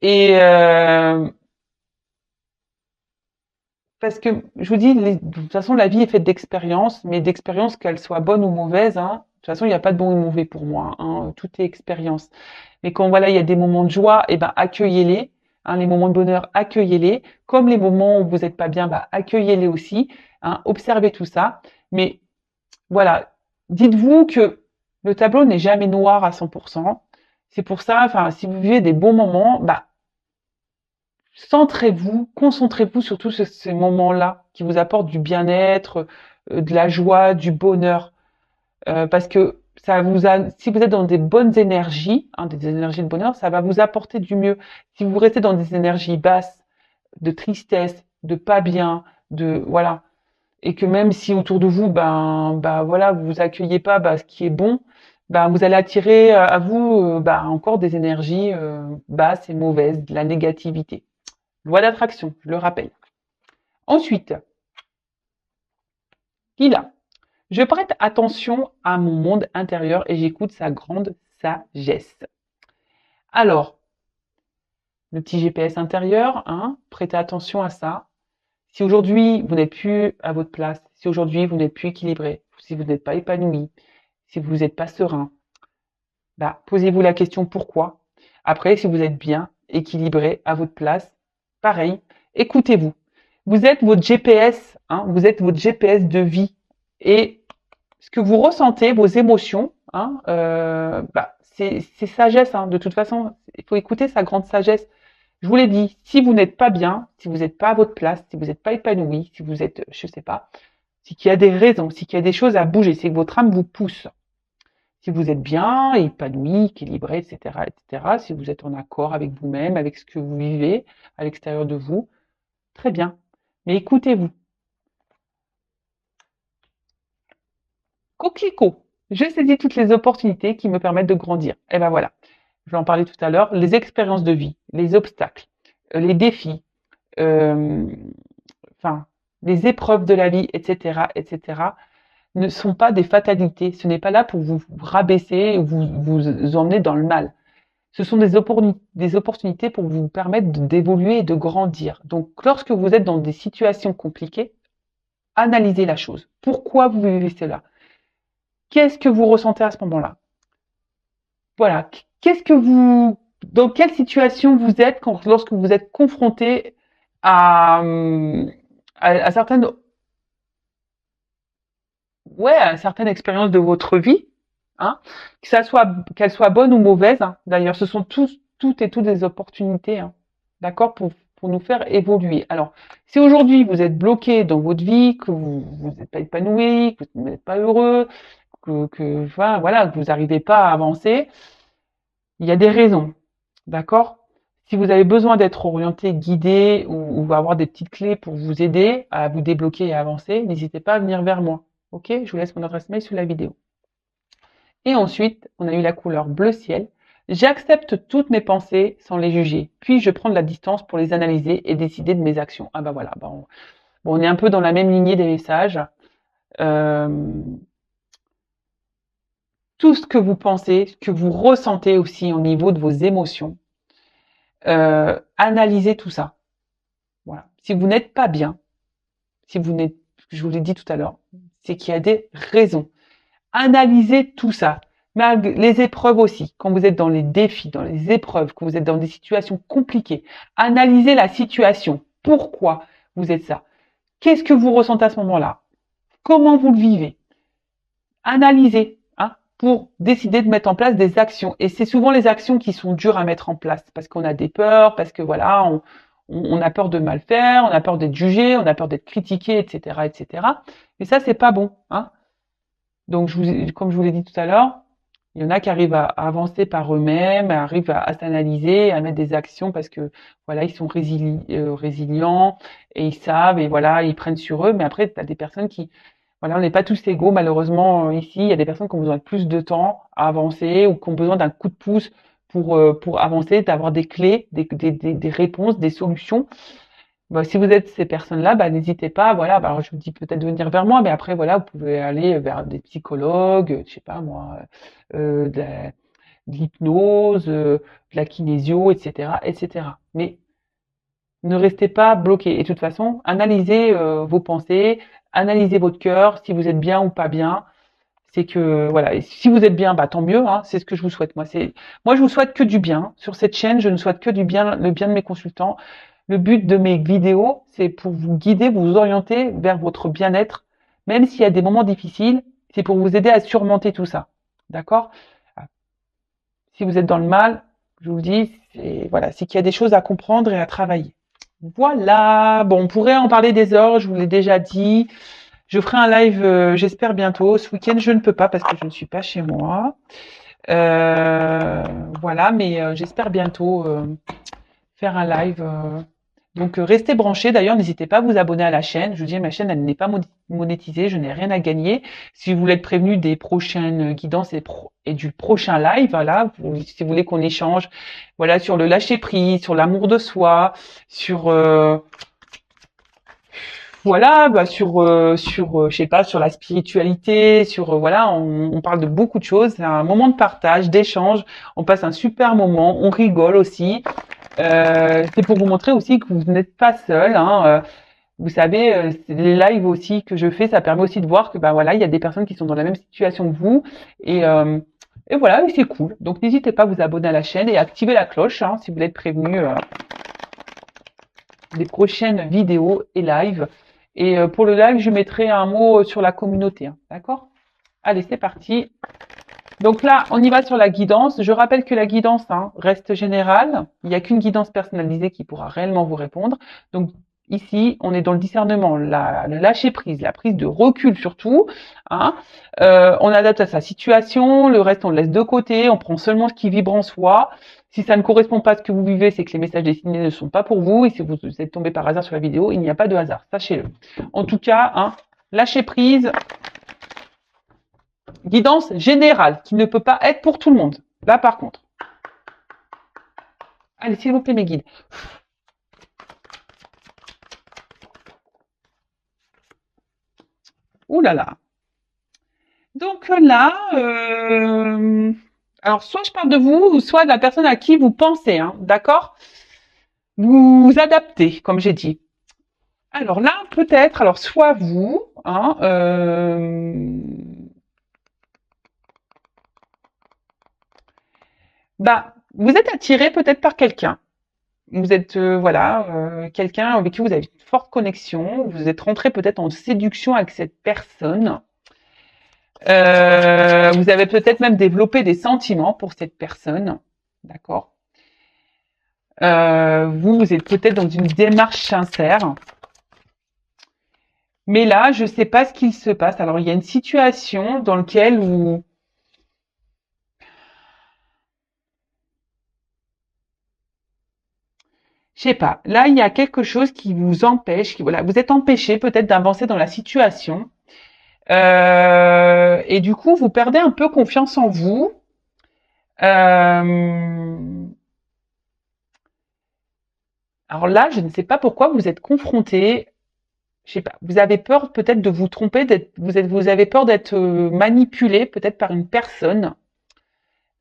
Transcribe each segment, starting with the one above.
Et parce que je vous dis, de toute façon, la vie est faite d'expériences, mais d'expériences, qu'elles soient bonnes ou mauvaises, hein. De toute façon, il n'y a pas de bon ou mauvais pour moi, hein. Tout est expérience. Mais quand voilà, il y a des moments de joie, eh ben accueillez-les. Hein, les moments de bonheur, accueillez-les. Comme les moments où vous n'êtes pas bien, bah, accueillez-les aussi. Hein, observez tout ça. Mais voilà, dites-vous que le tableau n'est jamais noir à 100%. C'est pour ça, enfin, si vous vivez des bons moments, bah, centrez-vous, concentrez-vous sur tous ces moments-là qui vous apportent du bien-être, de la joie, du bonheur. Parce que si vous êtes dans des bonnes énergies, hein, des énergies de bonheur, ça va vous apporter du mieux. Si vous restez dans des énergies basses, de tristesse, de pas bien, voilà, et que même si autour de vous, voilà, vous accueillez pas, ce qui est bon, vous allez attirer à vous, encore des énergies basses et mauvaises, de la négativité. Loi d'attraction, je le rappelle. Ensuite, Lila. Je prête attention à mon monde intérieur et j'écoute sa grande sagesse. Alors, le petit GPS intérieur, hein, prêtez attention à ça. Si aujourd'hui vous n'êtes plus à votre place, si aujourd'hui vous n'êtes plus équilibré, si vous n'êtes pas épanoui, si vous n'êtes pas serein, posez-vous la question pourquoi. Après, si vous êtes bien, équilibré, à votre place, pareil, écoutez-vous. Vous êtes votre GPS, hein, vous êtes votre GPS de vie. Et ce que vous ressentez, vos émotions, hein, c'est sagesse. Hein, de toute façon, il faut écouter sa grande sagesse. Je vous l'ai dit, si vous n'êtes pas bien, si vous n'êtes pas à votre place, si vous n'êtes pas épanoui, si vous êtes, je sais pas, c'est qu'il y a des raisons, c'est qu'il y a des choses à bouger, c'est que votre âme vous pousse. Si vous êtes bien, épanoui, équilibré, etc., etc., si vous êtes en accord avec vous-même, avec ce que vous vivez à l'extérieur de vous, très bien. Mais écoutez-vous. Coquelicot, je saisis toutes les opportunités qui me permettent de grandir. Et ben voilà, je vais en parler tout à l'heure. Les expériences de vie, les obstacles, les défis, euh, enfin, les épreuves de la vie, etc., etc., ne sont pas des fatalités. Ce n'est pas là pour vous rabaisser ou vous emmener dans le mal. Ce sont des opportunités pour vous permettre d'évoluer et de grandir. Donc, lorsque vous êtes dans des situations compliquées, analysez la chose. Pourquoi vous vivez cela? Qu'est-ce que vous ressentez à ce moment-là? Voilà. Dans quelle situation vous êtes lorsque vous êtes confronté à, à certaines, ouais, à certaines expériences de votre vie, hein, qu'elles soient bonnes ou mauvaises, hein. D'ailleurs, ce sont toutes et toutes des opportunités, hein, d'accord, pour nous faire évoluer. Alors, si aujourd'hui vous êtes bloqué dans votre vie, que vous n'êtes pas épanoui, que vous n'êtes pas heureux, enfin, voilà, que vous n'arrivez pas à avancer, il y a des raisons, d'accord? Si vous avez besoin d'être orienté, guidé ou avoir des petites clés pour vous aider à vous débloquer et à avancer, n'hésitez pas à venir vers moi. Ok? Je vous laisse mon adresse mail sous la vidéo. Et ensuite, on a eu la couleur bleu ciel. J'accepte toutes mes pensées sans les juger. Puis je prends de la distance pour les analyser et décider de mes actions. Ah bah voilà, on est un peu dans la même lignée des messages. Euh, tout ce que vous pensez, ce que vous ressentez aussi au niveau de vos émotions, analysez tout ça. Voilà. Si vous n'êtes pas bien, si vous n'êtes, je vous l'ai dit tout à l'heure, c'est qu'il y a des raisons. Analysez tout ça. Les épreuves aussi, quand vous êtes dans les défis, dans les épreuves, quand vous êtes dans des situations compliquées, analysez la situation. Pourquoi vous êtes ça? Qu'est-ce que vous ressentez à ce moment-là? Comment vous le vivez? Analysez, hein, pour décider de mettre en place des actions. Et c'est souvent les actions qui sont dures à mettre en place parce qu'on a des peurs, parce que voilà, on a peur de mal faire, on a peur d'être jugé, on a peur d'être critiqué, etc., etc. Mais ça, c'est pas bon, hein. Donc, comme je vous l'ai dit tout à l'heure, il y en a qui arrivent à avancer par eux-mêmes, arrivent à s'analyser, à mettre des actions parce que voilà, ils sont résilients et ils savent et voilà, ils prennent sur eux. Mais après, tu as des personnes qui, voilà, on n'est pas tous égaux malheureusement ici. Il y a des personnes qui ont besoin de plus de temps à avancer ou qui ont besoin d'un coup de pouce pour avancer, d'avoir des clés, des réponses, des solutions. Si vous êtes ces personnes-là, n'hésitez pas, voilà, alors je vous dis peut-être de venir vers moi, mais après, voilà, vous pouvez aller vers des psychologues, je sais pas moi, de l'hypnose, de la kinésio, etc., etc. Mais ne restez pas bloqué. Et de toute façon, analysez vos pensées, analysez votre cœur, si vous êtes bien ou pas bien. C'est que voilà, et si vous êtes bien, bah tant mieux, hein, c'est ce que je vous souhaite. Moi je vous souhaite que du bien. Sur cette chaîne, je ne souhaite que du bien, le bien de mes consultants. Le but de mes vidéos, c'est pour vous guider, vous orienter vers votre bien-être, même s'il y a des moments difficiles, c'est pour vous aider à surmonter tout ça. D'accord? Si vous êtes dans le mal, je vous le dis, voilà, c'est qu'il y a des choses à comprendre et à travailler. Voilà. Bon, on pourrait en parler des heures, je vous l'ai déjà dit. Je ferai un live, j'espère bientôt. Ce week-end, je ne peux pas parce que je ne suis pas chez moi. Euh, voilà, mais j'espère bientôt faire un live. Donc, restez branchés. D'ailleurs, n'hésitez pas à vous abonner à la chaîne. Je vous dis, ma chaîne, elle n'est pas monétisée. Je n'ai rien à gagner. Si vous voulez être prévenu des prochaines guidances et du prochain live, voilà, si vous voulez qu'on échange, voilà, sur le lâcher prise, sur l'amour de soi, sur voilà, bah je sais pas, sur la spiritualité, sur voilà, on parle de beaucoup de choses. C'est un moment de partage, d'échange. On passe un super moment, on rigole aussi. C'est pour vous montrer aussi que vous n'êtes pas seul. Hein. Vous savez, les lives aussi que je fais, ça permet aussi de voir que bah voilà, il y a des personnes qui sont dans la même situation que vous et voilà, et c'est cool. Donc n'hésitez pas à vous abonner à la chaîne et à activer la cloche hein, si vous voulez être prévenu des prochaines vidéos et lives. Et pour le live, je mettrai un mot sur la communauté. Hein, d'accord? Allez, c'est parti. Donc là, on y va sur la guidance. Je rappelle que la guidance hein, reste générale. Il n'y a qu'une guidance personnalisée qui pourra réellement vous répondre. Donc ici, on est dans le discernement, le lâcher prise, la prise de recul surtout. Hein. On adapte à sa situation. Le reste, on le laisse de côté. On prend seulement ce qui vibre en soi. Si ça ne correspond pas à ce que vous vivez, c'est que les messages destinés ne sont pas pour vous. Et si vous êtes tombé par hasard sur la vidéo, il n'y a pas de hasard. Sachez-le. En tout cas, hein, lâcher prise. Guidance générale, qui ne peut pas être pour tout le monde. Là, par contre. Allez, s'il vous plaît, mes guides. Ouh là là. Donc là, alors soit je parle de vous, soit de la personne à qui vous pensez, hein, d'accord? Vous adaptez, comme j'ai dit. Alors là, peut-être, alors soit vous, hein, bah, vous êtes attiré peut-être par quelqu'un. Vous êtes, voilà, quelqu'un avec qui vous avez une forte connexion. Vous êtes rentré peut-être en séduction avec cette personne. Vous avez peut-être même développé des sentiments pour cette personne. D'accord. Vous êtes peut-être dans une démarche sincère. Mais là, je ne sais pas ce qu'il se passe. Alors, il y a une situation dans laquelle où je sais pas. Là, il y a quelque chose qui vous empêche, voilà, vous êtes empêché peut-être d'avancer dans la situation. Et du coup, vous perdez un peu confiance en vous. Alors là, je ne sais pas pourquoi vous êtes confronté. Je sais pas. Vous avez peur peut-être de vous tromper, vous avez peur d'être manipulé peut-être par une personne.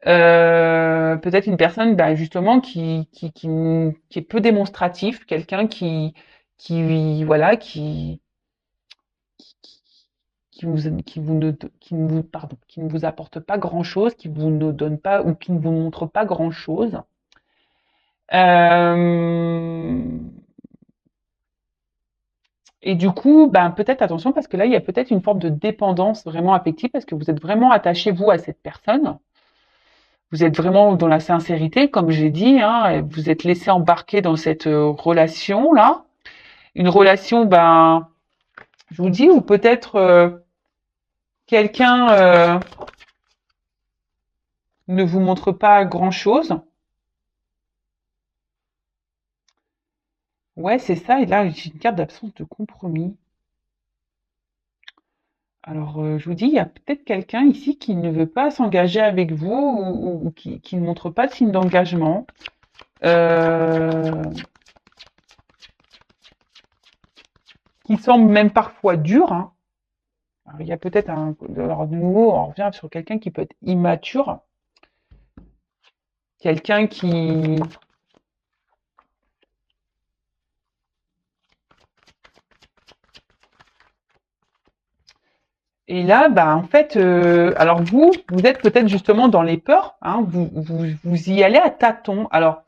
Peut-être une personne, bah, justement, qui est peu démonstratif, quelqu'un voilà, qui ne vous apporte pas grand-chose, qui vous ne donne pas ou qui ne vous montre pas grand-chose. Euh, et du coup, ben peut-être attention parce que là, il y a peut-être une forme de dépendance vraiment affective parce que vous êtes vraiment attaché vous à cette personne. Vous êtes vraiment dans la sincérité, comme j'ai dit, hein, et vous êtes laissé embarquer dans cette relation là, une relation, ben, je vous dis, ou peut-être quelqu'un ne vous montre pas grand-chose. Ouais, c'est ça. Et là, j'ai une carte d'absence de compromis. Alors, je vous dis, il y a peut-être quelqu'un ici qui ne veut pas s'engager avec vous ou qui ne montre pas de signe d'engagement. Euh, qui semble même parfois dur. Hein. Alors, il y a peut-être un. Alors, de nouveau, on revient sur quelqu'un qui peut être immature. quelqu'un qui... Et là, bah, en fait, alors vous êtes peut-être justement dans les peurs, hein, vous y allez à tâtons. Alors,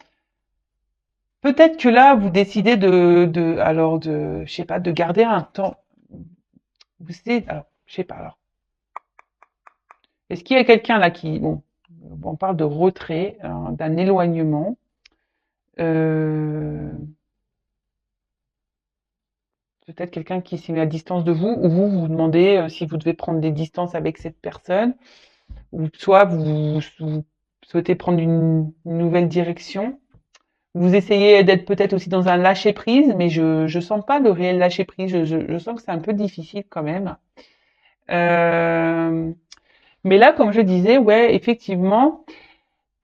peut-être que là, vous décidez je sais pas, de garder un temps. Vous savez, alors, je sais pas, alors. Est-ce qu'il y a quelqu'un là qui, bon, on parle de retrait, d'un éloignement. Euh, Peut-être quelqu'un qui s'est mis à distance de vous, ou vous demandez si vous devez prendre des distances avec cette personne, ou soit vous souhaitez prendre une nouvelle direction. Vous essayez d'être peut-être aussi dans un lâcher prise, mais je sens pas le réel lâcher prise. Je sens que c'est un peu difficile quand même. Euh, mais là, comme je disais, ouais, effectivement,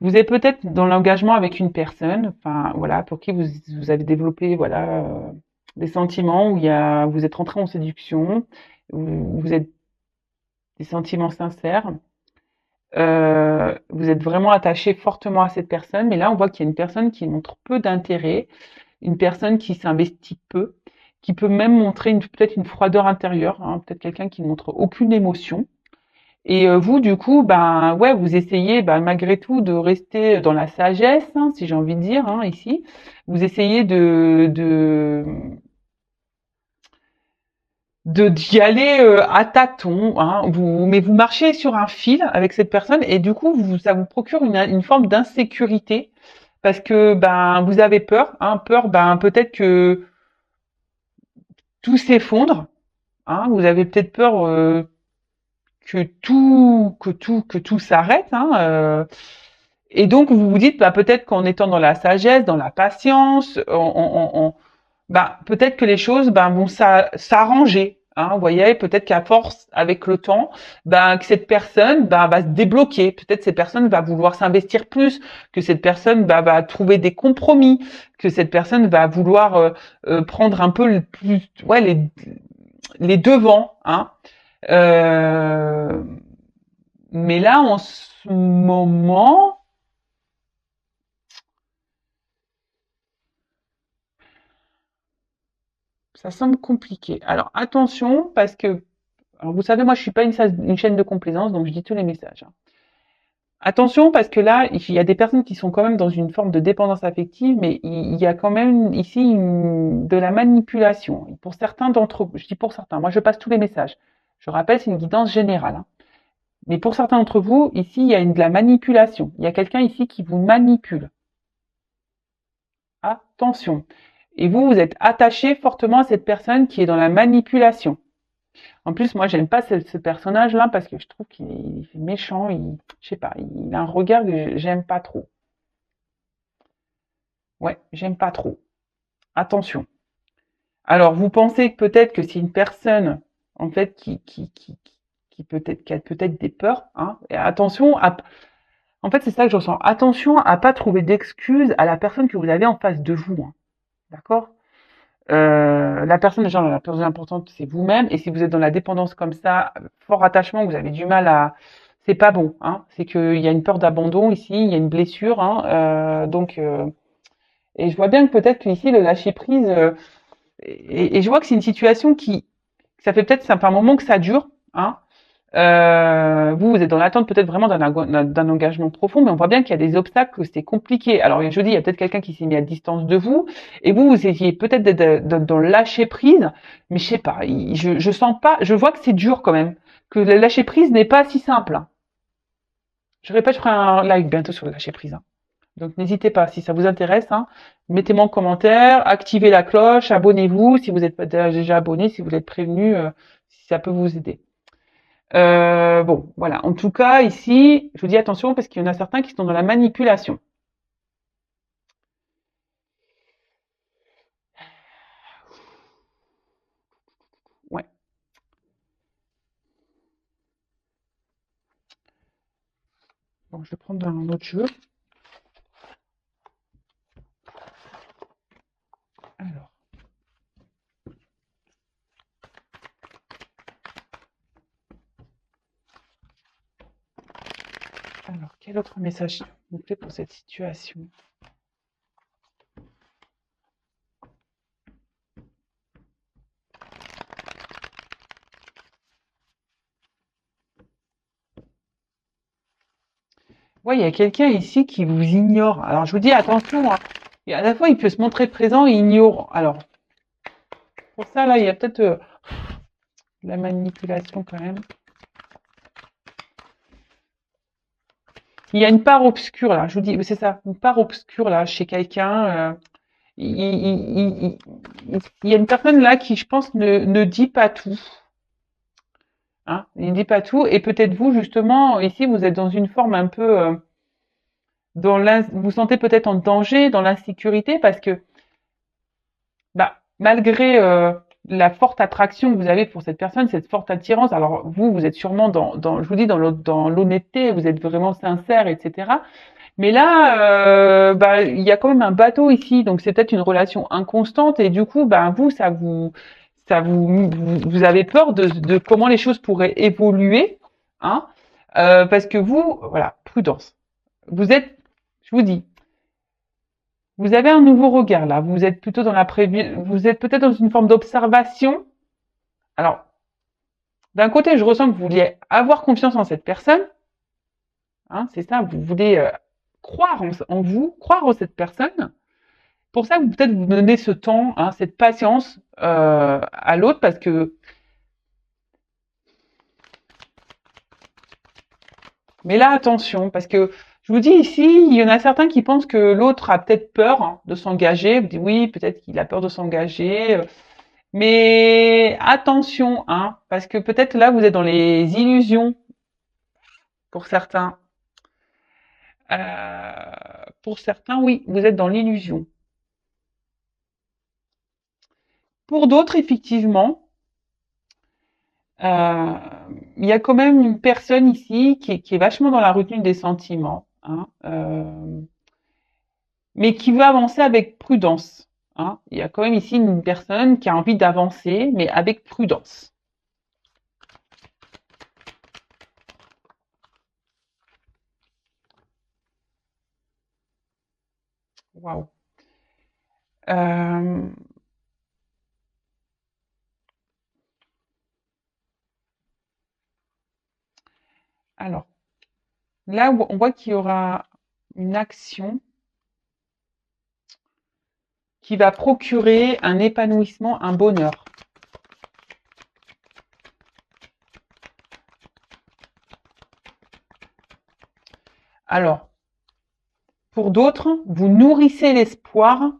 vous êtes peut-être dans l'engagement avec une personne, enfin voilà, pour qui vous avez développé voilà des sentiments où vous êtes rentré en séduction, où vous êtes des sentiments sincères. Vous êtes vraiment attaché fortement à cette personne, mais là on voit qu'il y a une personne qui montre peu d'intérêt, une personne qui s'investit peu, qui peut même montrer peut-être une froideur intérieure, hein, peut-être quelqu'un qui ne montre aucune émotion. Et vous, du coup, ben ouais, vous essayez, ben, malgré tout, de rester dans la sagesse, hein, si j'ai envie de dire, hein, ici. Vous essayez d'y aller à tâtons, hein, mais vous marchez sur un fil avec cette personne et du coup, ça vous procure une forme d'insécurité parce que ben vous avez peur, hein, peur, ben peut-être que tout s'effondre, hein, vous avez peut-être peur que tout s'arrête, hein, et donc vous vous dites, bah peut-être qu'en étant dans la sagesse, dans la patience, bah peut-être que les choses bah, vont s'arranger. Hein, vous voyez, peut-être qu'à force, avec le temps, bah, que cette personne bah, va se débloquer. Peut-être cette personne va vouloir s'investir plus, que cette personne bah, va trouver des compromis, que cette personne va vouloir prendre un peu ouais, les devants. Hein. Euh, mais là, en ce moment, ça semble compliqué. Alors attention, parce que, alors vous savez, moi je suis pas une chaîne de complaisance, donc je dis tous les messages. Hein. Attention, parce que là, il y a des personnes qui sont quand même dans une forme de dépendance affective, mais il y a quand même ici de la manipulation. Et pour certains d'entre vous, je dis pour certains, moi je passe tous les messages. Je rappelle, c'est une guidance générale. Hein. Mais pour certains d'entre vous, ici, il y a de la manipulation. Il y a quelqu'un ici qui vous manipule. Attention. Et vous êtes attaché fortement à cette personne qui est dans la manipulation. En plus, moi, j'aime pas ce personnage-là parce que je trouve qu'il est méchant. Je sais pas, il a un regard que j'aime pas trop. Ouais, j'aime pas trop. Attention. Alors, vous pensez que peut-être que c'est une personne, en fait, qui peut-être, qui a peut-être des peurs, hein. Et attention en fait, c'est ça que je ressens. Attention à pas trouver d'excuses à la personne que vous avez en face de vous. Hein. D'accord? La personne déjà la plus importante, c'est vous-même. Et si vous êtes dans la dépendance comme ça, fort attachement, vous avez du mal à, c'est pas bon. Hein. C'est qu'il y a une peur d'abandon ici, il y a une blessure. Hein. Et je vois bien que peut-être qu'ici le lâcher prise. Et je vois que c'est une situation ça fait peut-être, ça fait un moment que ça dure. Hein. Vous êtes dans l'attente peut-être vraiment d'un engagement profond, mais on voit bien qu'il y a des obstacles, que c'est compliqué. Alors je dis, il y a peut-être quelqu'un qui s'est mis à distance de vous, et vous essayez peut-être d'être dans le lâcher prise, mais je sais pas, je sens pas, je vois que c'est dur quand même, que le lâcher prise n'est pas si simple. Hein. Je répète, je ferai un live bientôt sur le lâcher prise. Hein. Donc n'hésitez pas, si ça vous intéresse, hein, mettez-moi en commentaire, activez la cloche, abonnez-vous si vous n'êtes pas déjà abonné, si vous êtes prévenu, si ça peut vous aider. Bon, voilà. En tout cas, ici, je vous dis attention parce qu'il y en a certains qui sont dans la manipulation. Ouais. Bon, je vais prendre un autre jeu. Alors, alors Quel autre message vous plaît pour cette situation? Ouais, il y a quelqu'un ici qui vous ignore. Alors, je vous dis attention, hein. Et à la fois, il peut se montrer présent et ignore. Alors, pour ça, là, il y a peut-être de la manipulation quand même. Il y a une part obscure, là. Je vous dis, c'est ça, une part obscure, là, chez quelqu'un. Il y a une personne, là, qui, je pense, ne dit pas tout. Hein, il ne dit pas tout. Et peut-être vous, justement, ici, vous êtes dans une forme un peu... vous vous sentez peut-être en danger, dans l'insécurité, parce que bah, malgré la forte attraction que vous avez pour cette personne, cette forte attirance, alors vous, vous êtes sûrement je vous dis, dans l'honnêteté, vous êtes vraiment sincère, etc. Mais là, bah, il y a quand même un bateau ici, donc c'est peut-être une relation inconstante, et du coup, bah, vous, vous avez peur de comment les choses pourraient évoluer, hein, parce que vous, voilà, prudence. Vous êtes, je vous dis, vous avez un nouveau regard là. Vous êtes plutôt dans vous êtes peut-être dans une forme d'observation. Alors, d'un côté, je ressens que vous vouliez avoir confiance en cette personne. Hein, c'est ça, vous voulez croire en vous, croire en cette personne. Pour ça, vous peut-être vous donnez ce temps, hein, cette patience à l'autre, parce que. Mais là, attention, parce que je vous dis ici, il y en a certains qui pensent que l'autre a peut-être peur, hein, de s'engager. Vous dites oui, peut-être qu'il a peur de s'engager. Mais attention, hein, parce que peut-être là, vous êtes dans les illusions pour certains. Pour certains, oui, vous êtes dans l'illusion. Pour d'autres, effectivement, euh, il y a quand même une personne ici qui est vachement dans la retenue des sentiments, hein, mais qui veut avancer avec prudence. Hein. Il y a quand même ici une personne qui a envie d'avancer, mais avec prudence. Waouh. Euh, alors, là, on voit qu'il y aura une action qui va procurer un épanouissement, un bonheur. Alors, pour d'autres, vous nourrissez l'espoir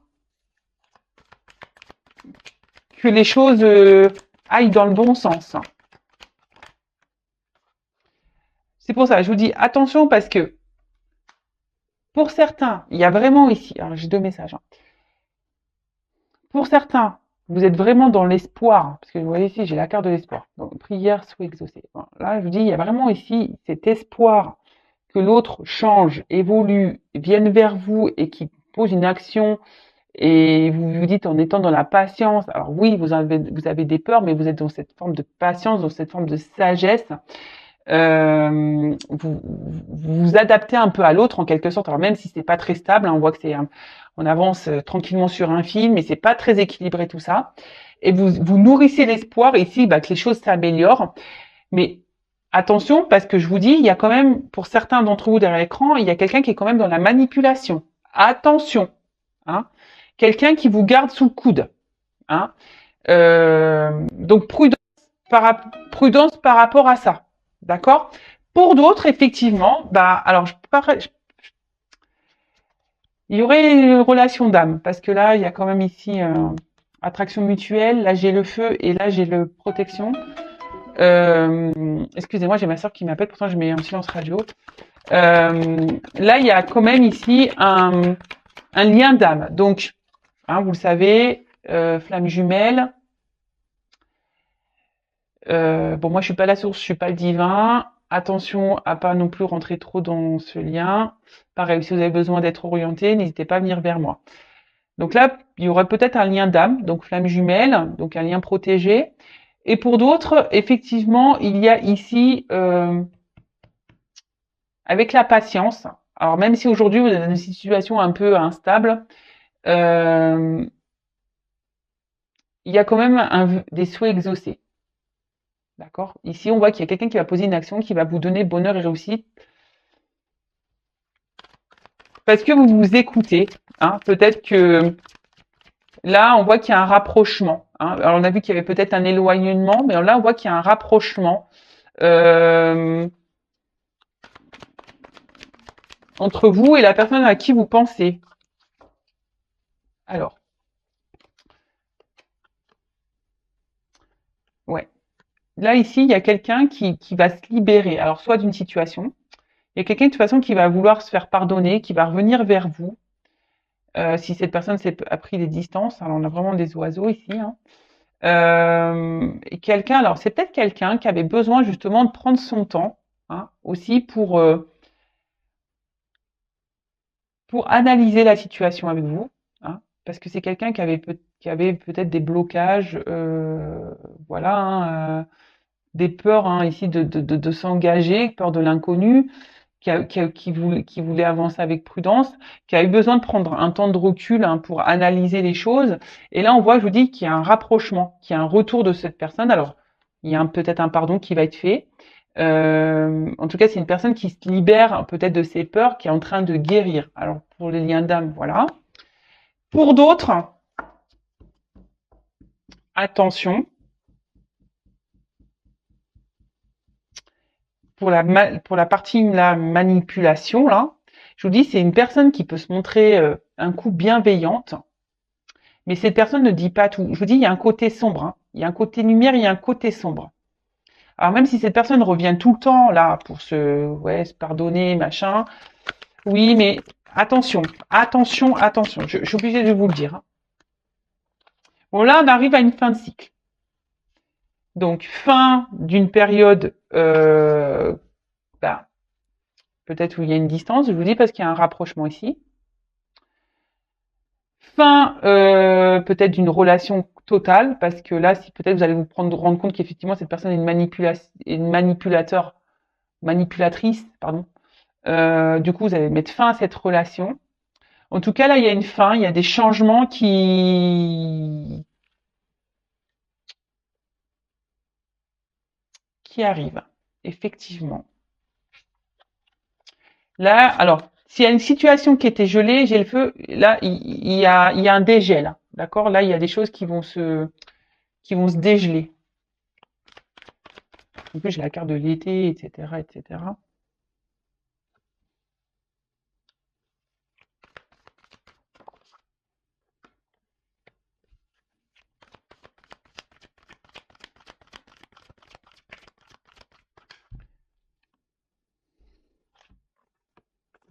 que les choses aillent dans le bon sens. C'est pour ça, je vous dis attention parce que pour certains, il y a vraiment ici, alors j'ai deux messages. Hein. Pour certains, vous êtes vraiment dans l'espoir, parce que vous voyez ici, j'ai la carte de l'espoir. Donc, prière soit exaucée. Bon, là, je vous dis, il y a vraiment ici cet espoir que l'autre change, évolue, vienne vers vous et qui pose une action et vous vous dites en étant dans la patience, alors oui, vous avez des peurs, mais vous êtes dans cette forme de patience, dans cette forme de sagesse. Vous vous adaptez un peu à l'autre en quelque sorte. Alors même si c'est pas très stable, hein, on voit que on avance tranquillement sur un fil, mais c'est pas très équilibré tout ça. Et vous nourrissez l'espoir ici bah, que les choses s'améliorent. Mais attention, parce que je vous dis, il y a quand même, pour certains d'entre vous derrière l'écran, il y a quelqu'un qui est quand même dans la manipulation. Attention, hein. Quelqu'un qui vous garde sous le coude. Hein. Donc prudence par rapport à ça. D'accord. Pour d'autres, effectivement, bah alors il y aurait une relation d'âme parce que là, il y a quand même ici attraction mutuelle. Là, j'ai le feu et là, j'ai le protection. Excusez-moi, j'ai ma soeur qui m'appelle. Pourtant, je mets en silence radio. Là, il y a quand même ici un lien d'âme. Donc, hein, vous le savez, flamme jumelle. Bon, moi, je suis pas la source, je suis pas le divin. Attention à pas non plus rentrer trop dans ce lien. Pareil, si vous avez besoin d'être orienté, n'hésitez pas à venir vers moi. Donc là, il y aurait peut-être un lien d'âme, donc flamme jumelle, donc un lien protégé. Et pour d'autres, effectivement, il y a ici avec la patience. Alors même si aujourd'hui vous êtes dans une situation un peu instable, il y a quand même des souhaits exaucés. D'accord? Ici, on voit qu'il y a quelqu'un qui va poser une action qui va vous donner bonheur et réussite parce que vous vous écoutez. Hein. Peut-être que là, on voit qu'il y a un rapprochement. Hein. Alors, on a vu qu'il y avait peut-être un éloignement, mais là, on voit qu'il y a un rapprochement entre vous et la personne à qui vous pensez. Alors, ouais. Là, ici, il y a quelqu'un qui va se libérer. Alors, soit d'une situation, il y a quelqu'un de toute façon qui va vouloir se faire pardonner, qui va revenir vers vous. Si cette personne a pris des distances, alors on a vraiment des oiseaux ici. Hein. Et quelqu'un, alors c'est peut-être quelqu'un qui avait besoin justement de prendre son temps hein, aussi pour analyser la situation avec vous, hein, parce que c'est quelqu'un qui avait peut-être des blocages, voilà, hein, des peurs hein, ici de s'engager, peur de l'inconnu, qui voulait avancer avec prudence, qui a eu besoin de prendre un temps de recul hein, pour analyser les choses. Et là, on voit, je vous dis, qu'il y a un rapprochement, qu'il y a un retour de cette personne. Alors, il y a peut-être un pardon qui va être fait. En tout cas, c'est une personne qui se libère peut-être de ses peurs, qui est en train de guérir. Alors, pour les liens d'âme, voilà. Pour d'autres, attention, pour la partie la manipulation, là, je vous dis, c'est une personne qui peut se montrer un coup bienveillante, mais cette personne ne dit pas tout. Je vous dis, il y a un côté sombre. Hein. Il y a un côté lumière, il y a un côté sombre. Alors même si cette personne revient tout le temps là pour se pardonner, machin, oui, mais attention, attention, attention. Je suis obligée de vous le dire. Hein. Bon là, on arrive à une fin de cycle. Donc fin d'une période, bah, peut-être où il y a une distance. Je vous dis parce qu'il y a un rapprochement ici. Fin peut-être d'une relation totale parce que là, si peut-être vous allez rendre compte qu'effectivement cette personne est une manipulatrice, pardon. Du coup, vous allez mettre fin à cette relation. En tout cas, là, il y a une fin, il y a des changements qui arrivent, effectivement. Là, alors, s'il y a une situation qui était gelée, j'ai le feu, là, il y a un dégel, d'accord? Là, il y a des choses qui vont se dégeler. En plus, j'ai la carte de l'été, etc., etc.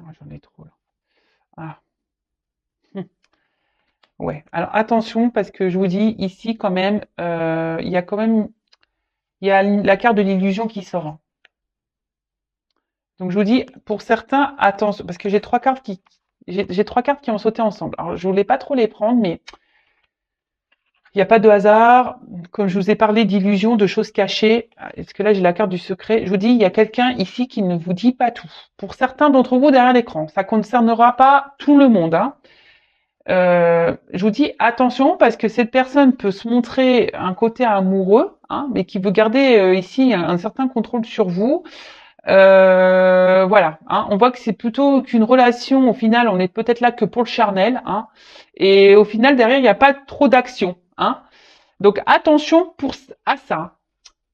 Ah, j'en ai trop là. Ah. Ouais. Alors attention parce que je vous dis ici quand même, il y a quand même, il y a la carte de l'illusion qui sort. Hein. Donc je vous dis, pour certains, attention, parce que j'ai trois cartes qui ont sauté ensemble. Alors je voulais pas trop les prendre, mais il n'y a pas de hasard. Comme je vous ai parlé d'illusions, de choses cachées, est-ce que là j'ai la carte du secret? Je vous dis, il y a quelqu'un ici qui ne vous dit pas tout. Pour certains d'entre vous derrière l'écran, ça concernera pas tout le monde. Hein. Je vous dis attention parce que cette personne peut se montrer un côté amoureux, hein, mais qui veut garder ici un certain contrôle sur vous. Voilà, hein, on voit que c'est plutôt qu'une relation. Au final, on est peut-être là que pour le charnel, hein, et au final derrière il n'y a pas trop d'action. Hein. Donc attention à ça.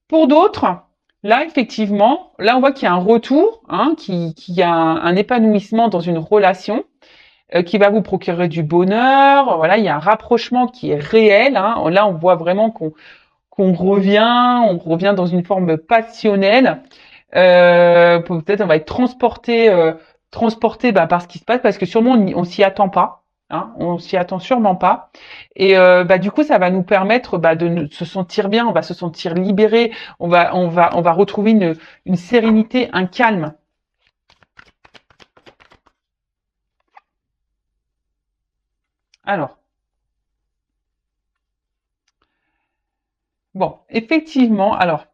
Pour d'autres, là effectivement, là on voit qu'il y a un retour, hein, qu'il y a un épanouissement dans une relation qui va vous procurer du bonheur. Voilà, il y a un rapprochement qui est réel. Hein. Là, on voit vraiment on revient dans une forme passionnelle. Peut-être on va être transporté par ce qui se passe parce que sûrement on s'y attend pas. Hein, on s'y attend sûrement pas. Et du coup, ça va nous permettre se sentir bien. On va se sentir libéré. On va retrouver une sérénité, un calme. Alors. Bon, effectivement, alors,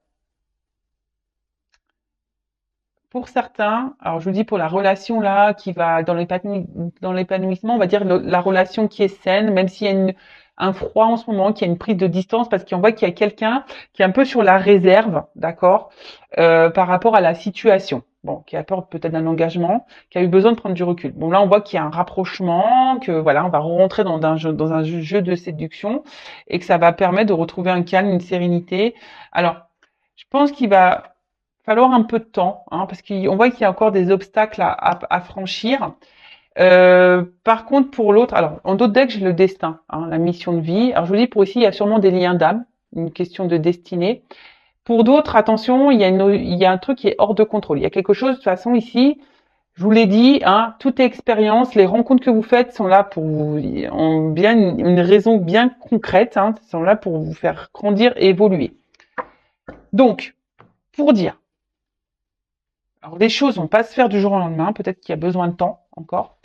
pour certains, alors je vous dis pour la relation là qui va dans l'épanouissement, on va dire la relation qui est saine, même s'il y a un froid en ce moment, qu'il y a une prise de distance, parce qu'on voit qu'il y a quelqu'un qui est un peu sur la réserve, d'accord, par rapport à la situation. Bon, qui a peur peut-être d'un engagement, qui a eu besoin de prendre du recul. Bon, là, on voit qu'il y a un rapprochement, que voilà, on va rentrer dans un jeu de séduction, et que ça va permettre de retrouver un calme, une sérénité. Alors, je pense qu'il va falloir un peu de temps, hein, parce qu'on voit qu'il y a encore des obstacles à franchir. Par contre, pour l'autre, alors en d'autres decks, j'ai le destin, hein, la mission de vie. Alors je vous dis, pour ici, il y a sûrement des liens d'âme, une question de destinée. Pour d'autres, attention, il y a un truc qui est hors de contrôle. Il y a quelque chose, de toute façon, ici, je vous l'ai dit, hein, toute expérience, les rencontres que vous faites sont là pour vous, ont bien une raison bien concrète, hein, sont là pour vous faire grandir et évoluer. Donc, pour dire, alors les choses vont pas se faire du jour au lendemain, peut-être qu'il y a besoin de temps encore.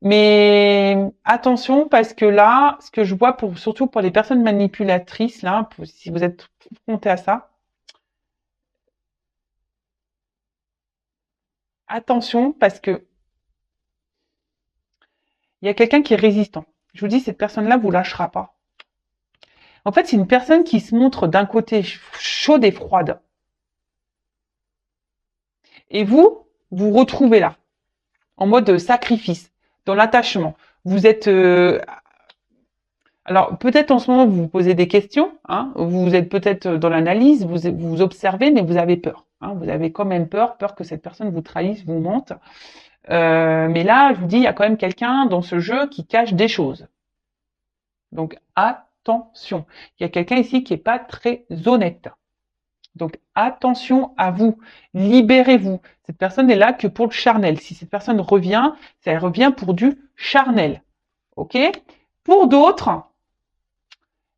Mais attention parce que là, ce que je vois surtout pour les personnes manipulatrices, là, si vous êtes confronté à ça, attention parce que il y a quelqu'un qui est résistant. Je vous dis, cette personne-là vous lâchera pas. En fait, c'est une personne qui se montre d'un côté chaude et froide. Et vous retrouvez là, en mode sacrifice, dans l'attachement. Vous êtes alors peut-être en ce moment vous vous posez des questions, hein, vous êtes peut-être dans l'analyse, vous observez, mais vous avez peur. Hein, vous avez quand même peur que cette personne vous trahisse, vous mente. Mais là, je vous dis, il y a quand même quelqu'un dans ce jeu qui cache des choses. Donc attention, il y a quelqu'un ici qui est pas très honnête. Donc attention à vous, libérez-vous. Cette personne est là que pour le charnel. Si cette personne revient, ça revient pour du charnel. Ok? Pour d'autres,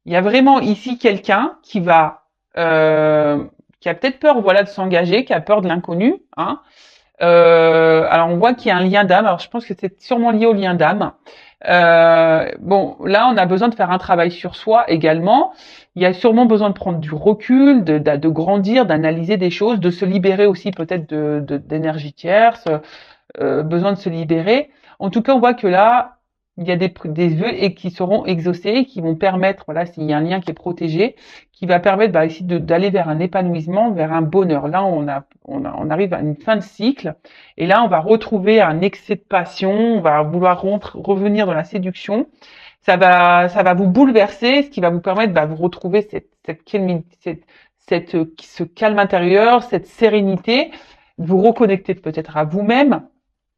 il y a vraiment ici quelqu'un qui a peut-être peur, voilà, de s'engager, qui a peur de l'inconnu, hein. Alors on voit qu'il y a un lien d'âme. Alors je pense que c'est sûrement lié au lien d'âme. Bon, là on a besoin de faire un travail sur soi également. Il y a sûrement besoin de prendre du recul, de grandir, d'analyser des choses, de se libérer aussi peut-être d'énergie tierce, besoin de se libérer. En tout cas, on voit que là, il y a des vœux et qui seront exaucés, qui vont permettre, voilà, s'il y a un lien qui est protégé, qui va permettre ici d'aller vers un épanouissement, vers un bonheur. Là, on arrive à une fin de cycle, et là, on va retrouver un excès de passion, on va vouloir revenir dans la séduction. Ça va vous bouleverser, ce qui va vous permettre de vous retrouver ce calme intérieur, cette sérénité, de vous reconnecter peut-être à vous-même,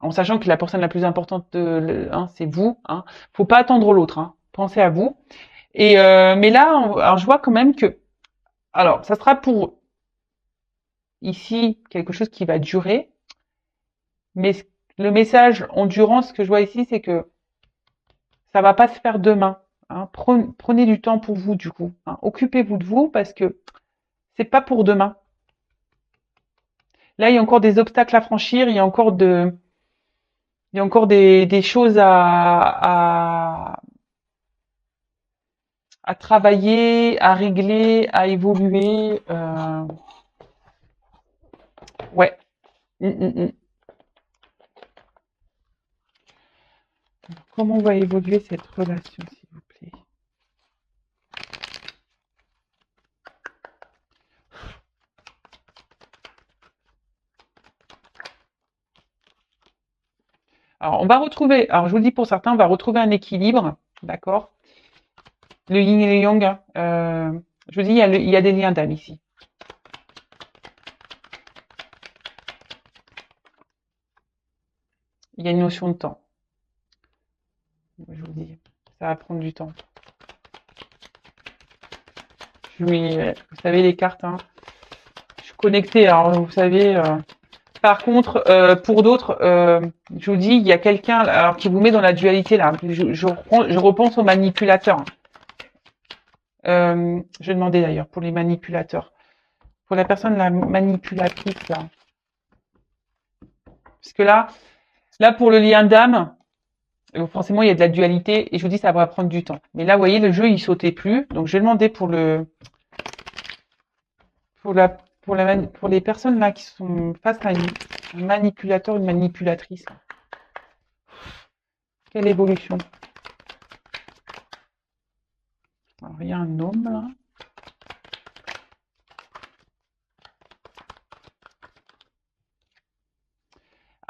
en sachant que la personne la plus importante, hein, c'est vous. Hein. Faut pas attendre l'autre. Hein. Pensez à vous. Et mais là, alors je vois quand même que, alors ça sera pour ici quelque chose qui va durer, mais le message endurance que je vois ici, c'est que ça va pas se faire demain. Hein. Prenez du temps pour vous du coup. Hein. Occupez-vous de vous parce que c'est pas pour demain. Là, il y a encore des obstacles à franchir. Il y a encore des choses à travailler, à régler, à évoluer. Ouais. Mm. Comment va évoluer cette relation, s'il vous plaît? Alors, on va retrouver, alors je vous le dis pour certains, on va retrouver un équilibre, d'accord? Le yin et le yang, je vous dis, il y a des liens d'âme ici. Il y a une notion de temps. Je vous dis, ça va prendre du temps. Oui, vous savez, les cartes, hein. Je suis connectée, alors vous savez. Par contre, pour d'autres, je vous dis, il y a quelqu'un alors qui vous met dans la dualité là. Je repense aux manipulateurs. Je vais demander d'ailleurs pour les manipulateurs, pour la personne la manipulatrice là, parce que là pour le lien d'âme, forcément il y a de la dualité et je vous dis ça va prendre du temps. Mais là, vous voyez, le jeu il sautait plus, donc je vais demander pour les personnes là qui sont face à Un manipulateur, une manipulatrice. Quelle évolution. Alors, il y a un homme, là.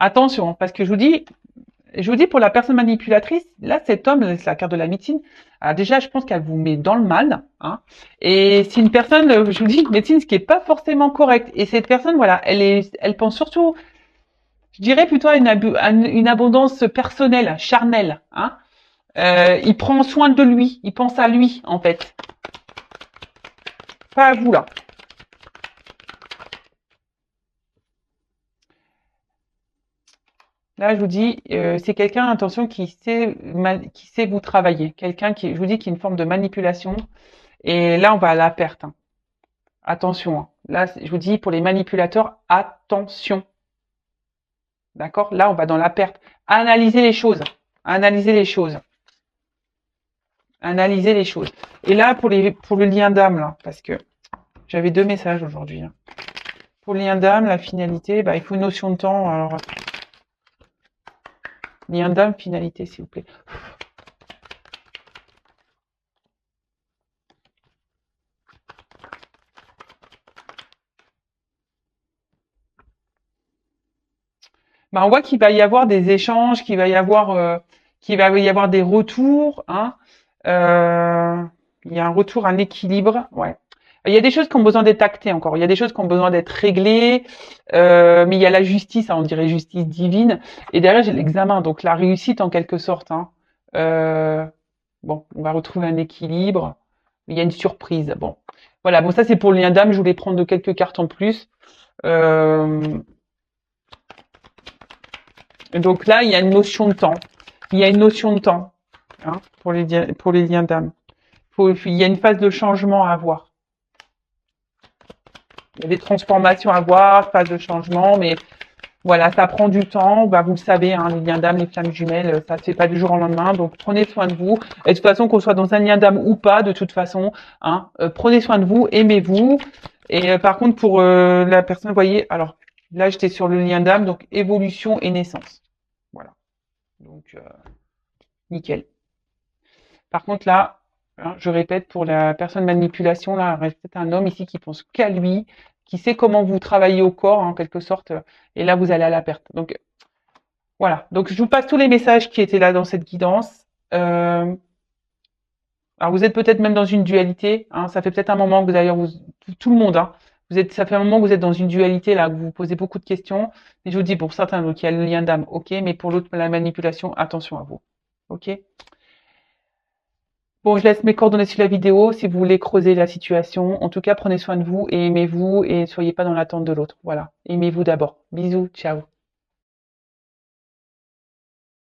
Attention, parce que je vous dis pour la personne manipulatrice, là, cet homme, c'est la carte de la médecine. Alors déjà, je pense qu'elle vous met dans le mal, hein. Et c'est une personne, je vous dis, médecine, ce qui est pas forcément correct. Et cette personne, voilà, elle pense surtout, je dirais plutôt à une abondance personnelle, charnelle, hein. Il prend soin de lui, il pense à lui, en fait. Pas à vous, là. Là, je vous dis, c'est quelqu'un, attention, qui sait vous travailler. Quelqu'un qui, je vous dis, qui est une forme de manipulation. Et là, on va à la perte, hein. Attention, hein. Là, je vous dis, pour les manipulateurs, attention. D'accord? Là, on va dans la perte. Analysez les choses. Analysez les choses. Analysez les choses. Et là, pour le lien d'âme, là, parce que j'avais 2 messages aujourd'hui, hein. Pour le lien d'âme, la finalité, bah, il faut une notion de temps. Alors, lien d'âme, finalité, s'il vous plaît. Bah, on voit qu'il va y avoir des échanges, qu'il va y avoir des retours, hein. Il y a un retour, un équilibre, ouais. Il y a des choses qui ont besoin d'être actées encore. Il y a des choses qui ont besoin d'être réglées, mais il y a la justice, hein, on dirait justice divine. Et derrière, j'ai l'examen, donc la réussite en quelque sorte, hein. Euh, bon, on va retrouver un équilibre. Il y a une surprise. Bon, voilà. Bon, ça c'est pour le lien d'âme. Je voulais prendre quelques cartes en plus. Euh, Donc là, il y a une notion de temps. Il y a une notion de temps, hein, pour les liens d'âme. Il y a une phase de changement à avoir. Il y a des transformations à avoir, phase de changement, mais voilà, ça prend du temps. Bah, vous le savez, hein, les liens d'âme, les flammes jumelles, ça se fait pas du jour au lendemain. Donc prenez soin de vous. Et de toute façon, qu'on soit dans un lien d'âme ou pas, de toute façon, hein, prenez soin de vous, aimez-vous. Et par contre, pour la personne, vous voyez, alors là, j'étais sur le lien d'âme, donc évolution et naissance. Voilà. Donc nickel. Par contre, là, hein, je répète, pour la personne manipulation, là, il reste peut-être un homme ici qui pense qu'à lui, qui sait comment vous travaillez au corps, en quelque sorte, et là, vous allez à la perte. Donc, voilà. Donc, je vous passe tous les messages qui étaient là dans cette guidance. Alors, vous êtes peut-être même dans une dualité, hein, ça fait peut-être un moment que d'ailleurs, tout le monde, hein, ça fait un moment que vous êtes dans une dualité, là, que vous vous posez beaucoup de questions. Et je vous dis, pour certains, donc, il y a le lien d'âme, ok, mais pour l'autre, la manipulation, attention à vous. Ok? Bon, je laisse mes coordonnées sur la vidéo si vous voulez creuser la situation. En tout cas, prenez soin de vous et aimez-vous et ne soyez pas dans l'attente de l'autre. Voilà. Aimez-vous d'abord. Bisous. Ciao.